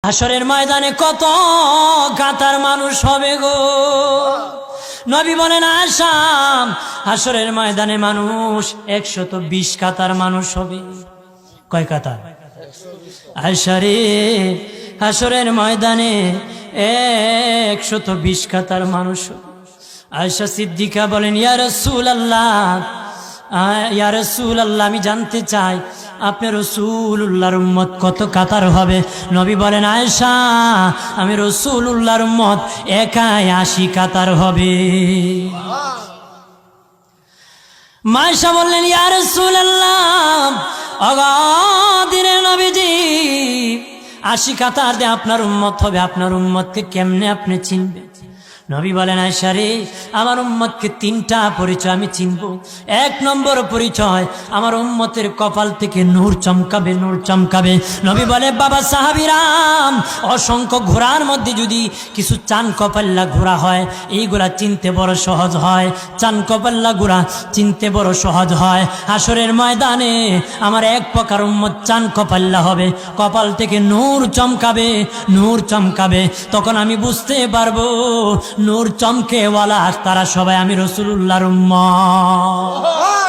হাসরের ময়দানে কত কাতার মানুষ হবে গো। নবী বলেন আয়েশা, হাসরের ময়দানে মানুষ 120 কাতার মানুষ হবে। কয় কাতার? আয়েশা রে, হাসরের ময়দানে 120 কাতার মানুষ হবে। আয়েশা সিদ্দিকা বলেন ইয়া রাসূলুল্লাহ, ইয়া রাসূলুল্লাহ, আমি জানতে চাই আপনার রাসূলুল্লাহর উম্মত কত কাতার হবে? নবী বলেন আয়েশা, আমি রাসূলুল্লাহর উম্মত একাই 80 কাতার হবে। আয়েশা বললেন ইয়া রাসূলুল্লাহ, দিনের নবীজি 80 কাতার দিয়ে আপনার উম্মত হবে, আপনার উম্মতকে কেমনে আপনি চিনবেন? নবী বলেন আয়েশা রে, আমার উম্মতকে 3টা পরিচয় আমি চিনব। 1 নম্বর পরিচয়, আমার উম্মতের কপাল থেকে নূর চমকাবে, নূর চমকাবে। নবী বলে বাবা সাহাবীরাম, অসংখ্য ঘোড়ার মধ্যে যদি কিছু চান কপাল্লা ঘোড়া হয়, এইগুলা চিনতে বড় সহজ হয়। চান কপাল্লা ঘোড়া চিনতে বড় সহজ হয়। হাসরের ময়দানে আমার 1 প্রকার উম্মত চান কপাল্লা হবে, কপাল থেকে নূর চমকাবে, নূর চমকাবে। তখন আমি বুঝতে পারবো নূর চমকেওয়ালা তারা সবাই আমি রাসূলুল্লাহর উম্মত।